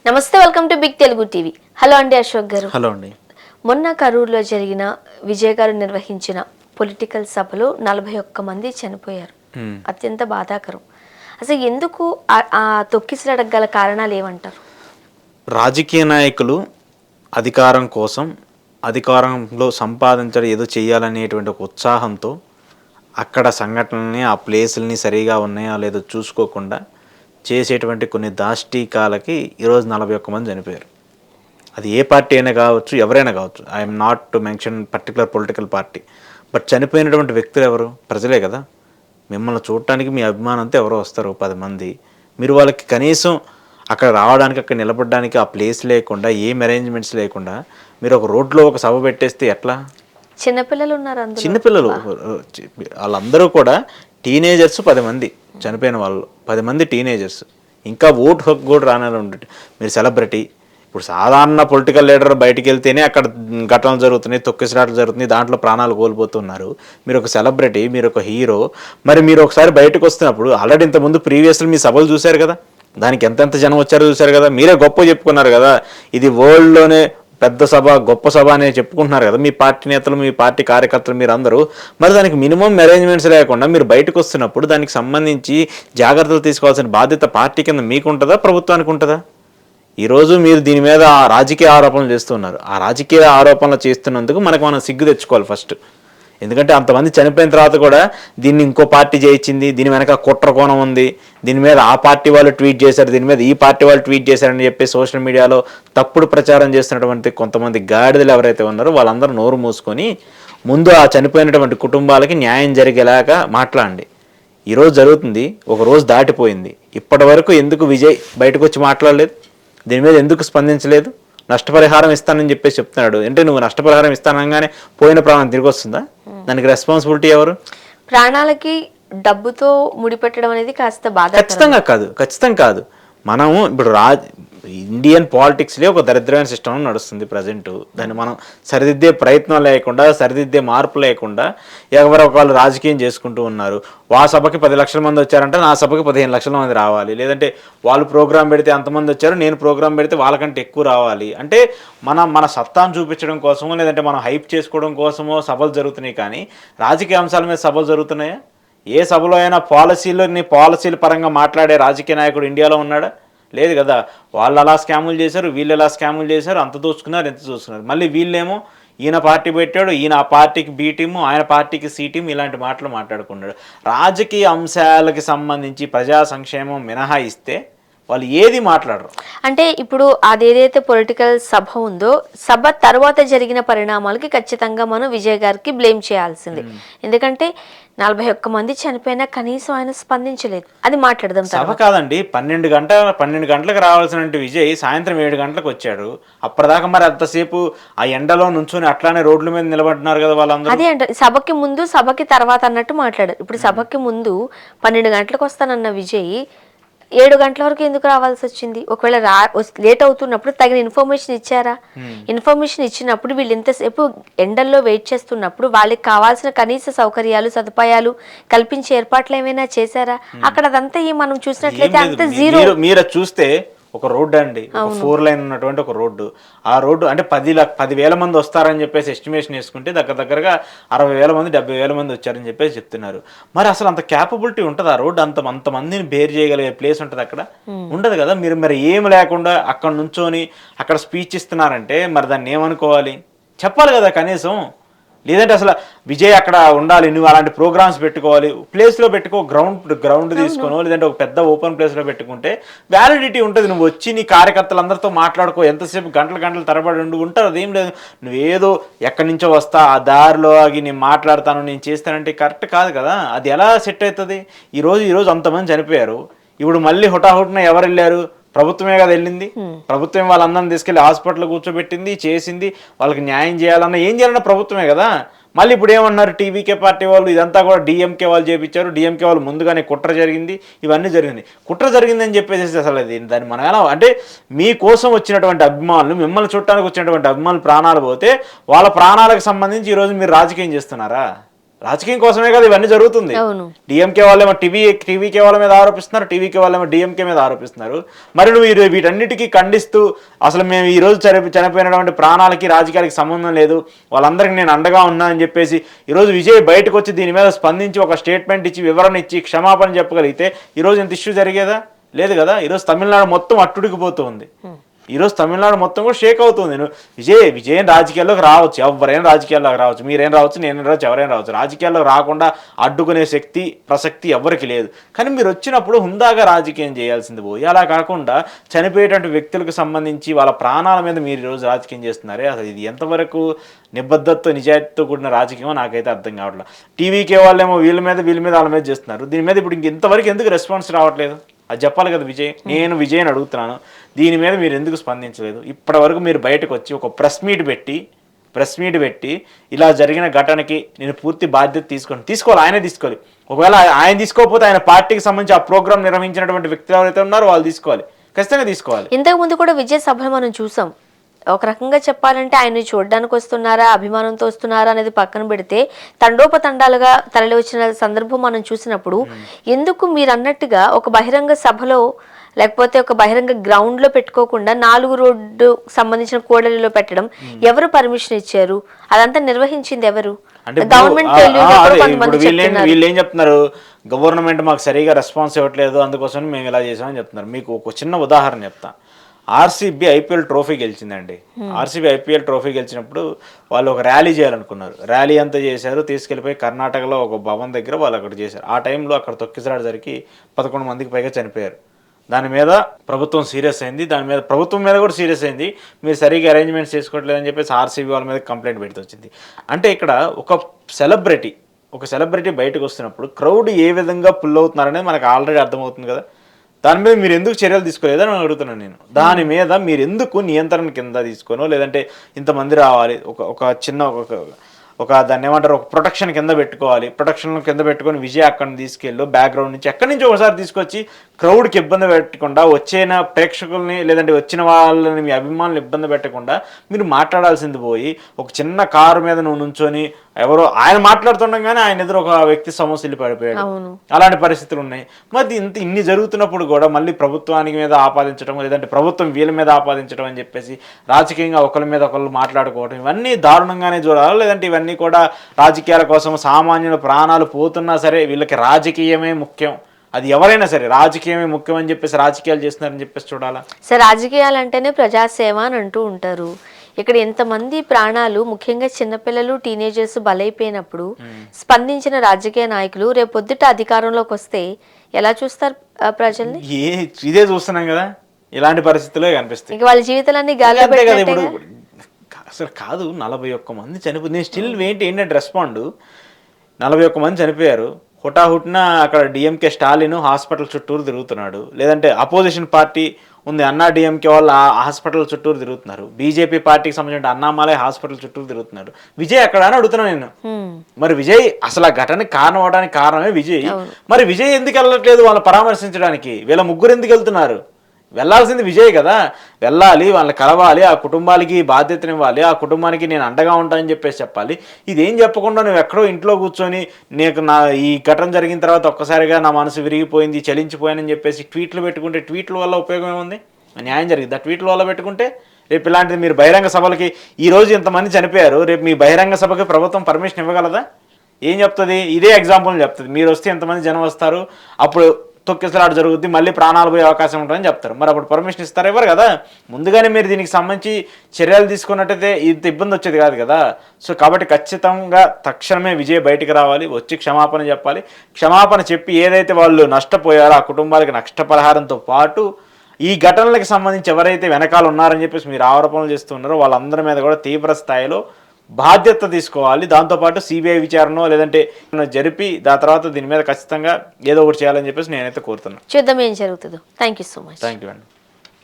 నమస్తే, welcome to big Telugu TV. Hello అండి అశోక్ గారు. హలో అండి. మొన్న కరూరులో జరిగిన విజయ్ గారు నిర్వహించిన పొలిటికల్ సభలో 41 మంది చనిపోయారు. అత్యంత బాధాకరం. అసలు ఎందుకు ఆ తొక్కిసలాటకు గల కారణాలు ఏమంటారు? రాజకీయ నాయకులు అధికారం కోసం, అధికారంలో సంపాదించడం ఏదో చేయాలనేటువంటి ఒక ఉత్సాహంతో అక్కడ సంఘటనల్ని, ఆ ప్లేసుల్ని సరిగా ఉన్నాయా లేదో చూసుకోకుండా చేసేటువంటి కొన్ని దాష్టీకాలకి ఈరోజు 41 మంది చనిపోయారు. అది ఏ పార్టీ అయినా కావచ్చు, ఎవరైనా కావచ్చు. I'm not to mention particular political party. But చనిపోయినటువంటి వ్యక్తులు ఎవరు? ప్రజలే కదా. మిమ్మల్ని చూడటానికి మీ అభిమానంతో ఎవరో వస్తారు 10 మంది. మీరు వాళ్ళకి కనీసం అక్కడ రావడానికి, అక్కడ నిలబడడానికి ఆ ప్లేస్ లేకుండా, ఏం అరేంజ్మెంట్స్ లేకుండా మీరు ఒక రోడ్లో ఒక సభ పెట్టేస్తే ఎట్లా? చిన్నపిల్లలు ఉన్నారు, చిన్నపిల్లలు వాళ్ళందరూ కూడా టీనేజర్స్. 10 మంది చనిపోయిన వాళ్ళు 10 మంది టీనేజర్స్. ఇంకా ఓటు హక్కు కూడా రానని ఉంటుంది. మీరు సెలబ్రిటీ. ఇప్పుడు సాధారణ పొలిటికల్ లీడర్ బయటికి వెళ్తేనే అక్కడ ఘటనలు జరుగుతున్నాయి, తొక్కిసలాటలు జరుగుతున్నాయి, దాంట్లో ప్రాణాలు కోల్పోతున్నారు. మీరు ఒక సెలబ్రిటీ, మీరు ఒక హీరో. మరి మీరు ఒకసారి బయటకు వస్తున్నప్పుడు ఆల్రెడీ ఇంతకుముందు ప్రీవియస్లో మీ సభలు చూశారు కదా, దానికి ఎంతెంత జనం వచ్చారో చూశారు కదా. మీరే గొప్ప చెప్పుకున్నారు కదా, ఇది వరల్డ్లోనే పెద్ద సభ, గొప్ప సభ అనే చెప్పుకుంటున్నారు కదా మీ పార్టీ నేతలు, మీ పార్టీ కార్యకర్తలు, మీరు అందరూ. మరి దానికి మినిమం అరేంజ్మెంట్స్ లేకుండా మీరు బయటకు వస్తున్నప్పుడు దానికి సంబంధించి జాగ్రత్తలు తీసుకోవాల్సిన బాధ్యత పార్టీ కింద మీకు ఉంటుందా, ప్రభుత్వానికి ఉంటుందా? ఈరోజు మీరు దీని మీద రాజకీయ ఆరోపణలు చేస్తున్నారు. ఆ రాజకీయ ఆరోపణలు చేస్తున్నందుకు మనం సిగ్గు తెచ్చుకోవాలి ఫస్ట్. ఎందుకంటే అంతమంది చనిపోయిన తర్వాత కూడా దీన్ని ఇంకో పార్టీ చేయించింది, దీని వెనక కుట్ర కోణం ఉంది, దీని మీద ఆ పార్టీ వాళ్ళు ట్వీట్ చేశారు, దీని మీద ఈ పార్టీ వాళ్ళు ట్వీట్ చేశారని చెప్పి సోషల్ మీడియాలో తప్పుడు ప్రచారం చేస్తున్నటువంటి కొంతమంది గాడిదలు ఎవరైతే ఉన్నారో వాళ్ళందరూ నోరు మూసుకొని ముందు ఆ చనిపోయినటువంటి కుటుంబాలకి న్యాయం జరిగేలాగా మాట్లాడండి. ఈరోజు జరుగుతుంది, ఒక రోజు దాటిపోయింది. ఇప్పటి వరకు ఎందుకు విజయ్ బయటకు వచ్చి మాట్లాడలేదు? దీని మీద ఎందుకు స్పందించలేదు? నష్టపరిహారం ఇస్తానని చెప్పేసి చెప్తున్నాడు. అంటే నువ్వు నష్టపరిహారం ఇస్తానగానే పోయిన ప్రాణం తిరిగి వస్తుందా? దానికి రెస్పాన్సిబిలిటీ ఎవరు? ప్రాణాలకి డబ్బుతో ముడిపెట్టడం అనేది కాస్త బాధ. ఖచ్చితంగా కాదు. మనము ఇప్పుడు ఇండియన్ పాలిటిక్స్లో ఒక దరిద్రమైన సిస్టమ్ నడుస్తుంది ప్రజెంట్. దాన్ని మనం సరిదిద్దే ప్రయత్నం లేకుండా, సరిదిద్దే మార్పు లేకుండా ఎవరొకళ్ళు రాజకీయం చేసుకుంటూ ఉన్నారు. ఆ సభకి 10 లక్షల మంది వచ్చారంటే నా సభకి 15 లక్షల మంది రావాలి, లేదంటే వాళ్ళు ప్రోగ్రాం పెడితే అంతమంది వచ్చారు, నేను ప్రోగ్రాం పెడితే వాళ్ళకంటే ఎక్కువ రావాలి. అంటే మన సత్తాను చూపించడం కోసమో, లేదంటే మనం హైప్ చేసుకోవడం కోసమో సభలు జరుగుతున్నాయి. కానీ రాజకీయ అంశాల మీద సభలు జరుగుతున్నాయా? ఏ సభలో అయినా పాలసీల పరంగా మాట్లాడే రాజకీయ నాయకుడు ఇండియాలో ఉన్నాడా? లేదు కదా. వాళ్ళు అలా స్కాములు చేశారు, వీళ్ళు ఎలా స్కాములు చేశారు, అంత దోచుకున్నారు, ఎంత దోచుకున్నారు. మళ్ళీ వీళ్ళేమో ఈయన పార్టీ పెట్టాడు, ఈయన ఆ పార్టీకి బి టీము, ఆయన పార్టీకి సి టీము, ఇలాంటి మాటలు మాట్లాడుకున్నాడు. రాజకీయ అంశాలకి సంబంధించి ప్రజా సంక్షేమం మినహాయిస్తే వాళ్ళు ఏది మాట్లాడరు. అంటే ఇప్పుడు అదేదైతే పొలిటికల్ సభ ఉందో, సభ తర్వాత జరిగిన పరిణామాలకి ఖచ్చితంగా మనం విజయ్ గారికి బ్లేమ్ చేయాల్సింది. ఎందుకంటే 41 మంది చనిపోయినా కనీసం ఆయన స్పందించలేదు. అది మాట్లాడదాం. సభ కాదండి, 12 గంటలకు రావాల్సిన విజయ్ సాయంత్రం 7 గంటలకు వచ్చాడు. అప్పటిదాకా మరి అంతసేపు ఆ ఎండలో నుంచొని అట్లానే రోడ్ల మీద నిలబడుతున్నారు కదా వాళ్ళందరూ. అదే అంటే సభకి ముందు, సభకి తర్వాత అన్నట్టు మాట్లాడారు. ఇప్పుడు సభకి ముందు 12 గంటలకు వస్తానన్న విజయ్ 7 గంటల వరకు ఎందుకు రావాల్సి వచ్చింది? ఒకవేళ లేట్ అవుతున్నప్పుడు తగిన ఇన్ఫర్మేషన్ ఇచ్చారా? ఇన్ఫర్మేషన్ ఇచ్చినప్పుడు వీళ్ళు ఇంతసేపు ఎండల్లో వెయిట్ చేస్తున్నప్పుడు వాళ్ళకి కావాల్సిన కనీస సౌకర్యాలు, సదుపాయాలు కల్పించే ఏర్పాట్లు ఏమైనా చేశారా? అక్కడ అదంతా మనం చూసినట్లయితే అంత జీరో. మీరు చూస్తే ఒక రోడ్డు అండి, 4 లైన్ ఉన్నటువంటి ఒక రోడ్డు. ఆ రోడ్డు అంటే 10,000 మంది వస్తారని చెప్పేసి ఎస్టిమేషన్ వేసుకుంటే దగ్గరగా 60,000 మంది, 70,000 మంది వచ్చారని చెప్పేసి చెప్తున్నారు. మరి అసలు అంత క్యాపబిలిటీ ఉంటుంది ఆ రోడ్డు? అంతమందిని బేర్ చేయగలిగే ప్లేస్ ఉంటుంది అక్కడ? ఉండదు కదా. మీరు మరి ఏమి లేకుండా అక్కడ నుంచొని అక్కడ స్పీచ్ ఇస్తున్నారంటే మరి దాన్ని ఏమనుకోవాలి? చెప్పాలి కదా కనీసం. లేదంటే అసలు విజయ్ అక్కడ ఉండాలి, నువ్వు అలాంటి ప్రోగ్రామ్స్ పెట్టుకోవాలి, ప్లేస్లో పెట్టుకో, గ్రౌండ్ తీసుకోను, లేదంటే ఒక పెద్ద ఓపెన్ ప్లేస్లో పెట్టుకుంటే వ్యాలిడిటీ ఉంటుంది. నువ్వు వచ్చి నీ కార్యకర్తలందరితో మాట్లాడుకో, ఎంతసేపు గంటలు తరబడి ఉంటారు. అదేం లేదు, నువ్వేదో ఎక్కడి నుంచో వస్తా ఆ దారిలో ఆగి నేను మాట్లాడతాను, నేను చేస్తానంటే కరెక్ట్ కాదు కదా. అది ఎలా సెట్ అవుతుంది? ఈరోజు అంతమంది చనిపోయారు. ఇప్పుడు మళ్ళీ హుటాహుటిన ఎవరు వెళ్ళారు? ప్రభుత్వమే కదా వెళ్ళింది. ప్రభుత్వం వాళ్ళందరినీ తీసుకెళ్లి హాస్పిటల్ కూర్చోబెట్టింది, చేసింది. వాళ్ళకి న్యాయం చేయాలన్నా ఏం చేయాలన్నా ప్రభుత్వమే కదా. మళ్ళీ ఇప్పుడు ఏమన్నారు టీవీకే పార్టీ వాళ్ళు, ఇదంతా కూడా డిఎంకే వాళ్ళు చేపించారు, డిఎంకే వాళ్ళు ముందుగానే కుట్ర జరిగింది, ఇవన్నీ జరిగింది. కుట్ర జరిగిందని చెప్పేసి అసలు దాన్ని మనం ఎలా అంటే, మీకోసం వచ్చినటువంటి అభిమానులు, మిమ్మల్ని చుట్టానికి వచ్చినటువంటి అభిమానులు ప్రాణాలు పోతే వాళ్ళ ప్రాణాలకు సంబంధించి ఈరోజు మీరు రాజకీయం చేస్తున్నారా? రాజకీయం కోసమే కదా ఇవన్నీ జరుగుతుంది. అవును. డిఎంకే వాళ్ళేమో టీవీకే వాళ్ళ మీద ఆరోపిస్తున్నారు, టీవీకే వాళ్ళేమో డిఎంకే మీద ఆరోపిస్తున్నారు. మరి నువ్వు వీటన్నిటికీ ఖండిస్తూ అసలు మేము ఈ రోజు చనిపోయినటువంటి ప్రాణాలకి రాజకీయాలకి సంబంధం లేదు, వాళ్ళందరికీ నేను అండగా ఉన్నా అని చెప్పేసి ఈరోజు విజయ్ బయటకు వచ్చి దీని మీద స్పందించి ఒక స్టేట్మెంట్ ఇచ్చి వివరణ ఇచ్చి క్షమాపణ చెప్పగలిగితే ఈరోజు ఇంత ఇష్యూ జరిగేదా? లేదు కదా. ఈరోజు తమిళనాడు మొత్తం అట్టుడికిపోతుంది. ఈరోజు తమిళనాడు మొత్తం కూడా షేక్ అవుతుంది. విజయ్ రాజకీయాల్లోకి రావచ్చు, ఎవరైనా రాజకీయాల్లోకి రావచ్చు, మీరేం రావచ్చు, నేను రావచ్చు, ఎవరైనా రావచ్చు. రాజకీయాల్లోకి రాకుండా అడ్డుకునే శక్తి ప్రసక్తి ఎవరికి లేదు. కానీ మీరు వచ్చినప్పుడు హుందాగా రాజకీయం చేయాల్సింది పోయి అలా కాకుండా చనిపోయేటువంటి వ్యక్తులకు సంబంధించి వాళ్ళ ప్రాణాల మీద మీరు ఈరోజు రాజకీయం చేస్తున్నారే, అసలు ఇది ఎంతవరకు నిబద్ధతతో నిజాయితీతో కూడిన రాజకీయమో నాకైతే అర్థం కావట్లేదు. టీవీకే వాళ్ళేమో వీళ్ళ మీద వాళ్ళ మీద చేస్తున్నారు. దీని మీద ఇప్పుడు ఇంతవరకు ఎందుకు రెస్పాన్స్ రావట్లేదు? అది చెప్పాలి కదా విజయ్. నేను విజయ్ని అడుగుతున్నాను, దీని మీద మీరు ఎందుకు స్పందించలేదు? ఇప్పటి వరకు మీరు బయటకు వచ్చి ఒక ప్రెస్ మీట్ పెట్టి ఇలా జరిగిన ఘటనకి నేను పూర్తి బాధ్యత తీసుకోవాలి. ఆయనే తీసుకోవాలి. ఒకవేళ ఆయన తీసుకోకపోతే ఆయన పార్టీకి సంబంధించి ఆ ప్రోగ్రామ్ నిర్వహించినటువంటి వ్యక్తులు ఎవరైతే ఉన్నారో వాళ్ళు తీసుకోవాలి, ఖచ్చితంగా తీసుకోవాలి. ఇంతకు ముందు కూడా విజయ్ సభలు మనం చూసాం. ఒక రకంగా చెప్పాలంటే ఆయన్ని చూడడానికి వస్తున్నారా, అభిమానంతో వస్తున్నారా అనేది పక్కన పెడితే తండోపతండాలుగా తరలి వచ్చిన సందర్భం మనం చూసినప్పుడు ఎందుకు మీరు అన్నట్టుగా ఒక బహిరంగ సభలో లేకపోతే ఒక బహిరంగ గ్రౌండ్ లో పెట్టుకోకుండా 4 రోడ్డు సంబంధించిన కూడలిలో పెట్టడం ఎవరు పర్మిషన్ ఇచ్చారు? అదంతా నిర్వహించింది ఎవరు? వీళ్ళు ఏం చెప్తున్నారు, గవర్నమెంట్ మాకు సరిగా రెస్పాన్స్ ఇవ్వట్లేదు, అందుకోసం మేము ఇలా చేసామని చెప్తున్నారు. మీకు ఒక చిన్న ఉదాహరణ చెప్తా. ఆర్సీబీ ఐపీఎల్ ట్రోఫీ గెలిచిందండి. ఆర్సీబీ ఐపీఎల్ ట్రోఫీ గెలిచినప్పుడు వాళ్ళు ఒక ర్యాలీ చేయాలనుకున్నారు. ర్యాలీ అంతా చేశారు, తీసుకెళ్ళిపోయి కర్ణాటకలో ఒక భవన్ దగ్గర వాళ్ళు అక్కడ చేశారు. ఆ టైంలో అక్కడ తొక్కిసలాట జరిగి 11 మందికి పైగా చనిపోయారు. దాని మీద ప్రభుత్వం సీరియస్ అయింది. దాని మీద ప్రభుత్వం మీద కూడా సీరియస్ అయింది. మీరు సరిగ్గా అరేంజ్మెంట్స్ చేసుకోవట్లేదని చెప్పేసి ఆర్సీబీ వాళ్ళ మీద కంప్లైంట్ పెడుతూ వచ్చింది. అంటే ఇక్కడ ఒక సెలబ్రిటీ బయటకు వస్తున్నప్పుడు క్రౌడ్ ఏ విధంగా పుల్ అవుతున్నారనేది మనకు ఆల్రెడీ అర్థమవుతుంది కదా. దాని మీద మీరు ఎందుకు చర్యలు తీసుకోలేదని అడుగుతున్నాను నేను. దాని మీద మీరు ఎందుకు నియంత్రణ కింద తీసుకోనో, లేదంటే ఇంతమంది రావాలి, ఒక దాన్ని ఏమంటారు, ఒక ప్రొటెక్షన్ కింద పెట్టుకోవాలి. ప్రొటెక్షన్ కింద పెట్టుకొని విజయ్ అక్కడిని తీసుకెళ్ళు, బ్యాక్గ్రౌండ్ నుంచి ఎక్కడి నుంచి ఒకసారి తీసుకొచ్చి క్రౌడ్కి ఇబ్బంది పెట్టకుండా, వచ్చిన ప్రేక్షకుల్ని లేదంటే వచ్చిన వాళ్ళని మీ అభిమానులు ఇబ్బంది పెట్టకుండా మీరు మాట్లాడాల్సింది పోయి ఒక చిన్న కారు మీద నువ్వు నుంచొని ఎవరో ఆయన మాట్లాడుతుండగానే ఆయన ఎదురు ఒక వ్యక్తి సమస్యలు పడిపోయాడు. అలాంటి పరిస్థితులు ఉన్నాయి. మరి ఇన్ని జరుగుతున్నప్పుడు కూడా మళ్ళీ ప్రభుత్వానికి మీద ఆపాదించడం, లేదంటే ప్రభుత్వం వీళ్ళ మీద ఆపాదించడం అని చెప్పేసి రాజకీయంగా ఒకరి మీద ఒకళ్ళు మాట్లాడుకోవడం, ఇవన్నీ దారుణంగానే చూడాలి. లేదంటే ఇవన్నీ కూడా రాజకీయాల కోసం సామాన్యుల ప్రాణాలు పోతున్నా సరే వీళ్ళకి రాజకీయమే ముఖ్యం, అది ఎవరైనా సరే రాజకీయమే ముఖ్యం అని చెప్పేసి రాజకీయాలు చేస్తున్నారని చెప్పేసి చూడాలా? సరే, రాజకీయాలు అంటేనే ప్రజాసేవ అని అంటూ ఉంటారు. ఇక్కడ ఎంతమంది ప్రాణాలు, ముఖ్యంగా చిన్నపిల్లలు, టీనేజర్స్ బలైపోయినప్పుడు స్పందించిన రాజకీయ నాయకులు రేపొద్దుట అధికారంలోకి వస్తే ఎలా చూస్తారు ప్రజల్ని? ఇదే చూస్తున్నాం కదా, ఇలాంటి పరిస్థితులే కనిపిస్తాయి. వాళ్ళ జీవితాలన్నీ గాలిలో పెట్టినట్టే. అసలు కాదు, 41 మంది చనిపోయి నేను స్టిల్ ఏంటంటే రెస్పాండ్ 41 మంది చనిపోయారు. హుటాహుటిన అక్కడ డిఎంకే స్టాలిన్ హాస్పిటల్ చుట్టూరు తిరుగుతున్నాడు, లేదంటే అపోజిషన్ పార్టీ ఉంది అన్నా డిఎంకే వాళ్ళు హాస్పిటల్ చుట్టూరు తిరుగుతున్నారు, బీజేపీ పార్టీకి సంబంధించిన అన్నామలై హాస్పిటల్ చుట్టూరు తిరుగుతున్నాడు. విజయ్ అక్కడ అని అడుగుతున్నాను నేను. మరి విజయ్ అసలు ఆ ఘటనకి కారణం అవడానికి కారణమే విజయ్. మరి విజయ్ ఎందుకు వెళ్ళట్లేదు వాళ్ళని పరామర్శించడానికి? వీళ్ళ ముగ్గురు ఎందుకు వెళ్తున్నారు? వెళ్ళాల్సింది విజయ్ కదా. వెళ్ళాలి, వాళ్ళని కలవాలి, ఆ కుటుంబాలకి బాధ్యతనివ్వాలి, ఆ కుటుంబానికి నేను అండగా ఉంటానని చెప్పేసి చెప్పాలి. ఇదేం చెప్పకుండా నువ్వు ఎక్కడో ఇంట్లో కూర్చొని ఈ ఘటన జరిగిన తర్వాత ఒక్కసారిగా నా మనసు విరిగిపోయింది, చలించిపోయానని చెప్పేసి ట్వీట్లు పెట్టుకుంటే ట్వీట్ల వల్ల ఉపయోగం ఏముంది? న్యాయం జరిగింది ఆ ట్వీట్ల వల్ల పెట్టుకుంటే? రేపు ఇలాంటిది మీరు బహిరంగ సభలకి ఈరోజు ఇంతమంది చనిపోయారు, రేపు మీ బహిరంగ సభకి ప్రభుత్వం పర్మిషన్ ఇవ్వగలదా? ఏం చెప్తుంది? ఇదే ఎగ్జాంపుల్ చెప్తుంది. మీరు వస్తే ఎంతమంది జనం వస్తారు, అప్పుడు తొక్కిసలాట జరుగుద్ది, మళ్ళీ ప్రాణాలు పోయే అవకాశం ఉంటుందని చెప్తారు. మరి అప్పుడు పర్మిషన్ ఇస్తారు? ఎవరు కదా. ముందుగానే మీరు దీనికి సంబంధించి చర్యలు తీసుకున్నట్టయితే ఇంత ఇబ్బంది వచ్చేది కాదు కదా. సో కాబట్టి ఖచ్చితంగా తక్షణమే విజయ్ బయటికి రావాలి, వచ్చి క్షమాపణ చెప్పాలి. క్షమాపణ చెప్పి ఏదైతే వాళ్ళు నష్టపోయారో ఆ కుటుంబాలకి నష్టపరిహారంతో పాటు ఈ ఘటనలకు సంబంధించి ఎవరైతే వెనకాల ఉన్నారని చెప్పేసి మీరు ఆరోపణలు చేస్తున్నారో వాళ్ళందరి మీద కూడా తీవ్ర స్థాయిలో బాధ్యత తీసుకోవాలి. దాంతోపాటు సిబిఐ విచారణ లేదంటే జరిపి దాని తర్వాత దీని మీద ఖచ్చితంగా ఏదో ఒకటి చేయాలని చెప్పేసి నేనైతే కోరుతున్నాను. చూద్దాం ఏం జరుగుతుందో. Thank you so much. Thank you అండి.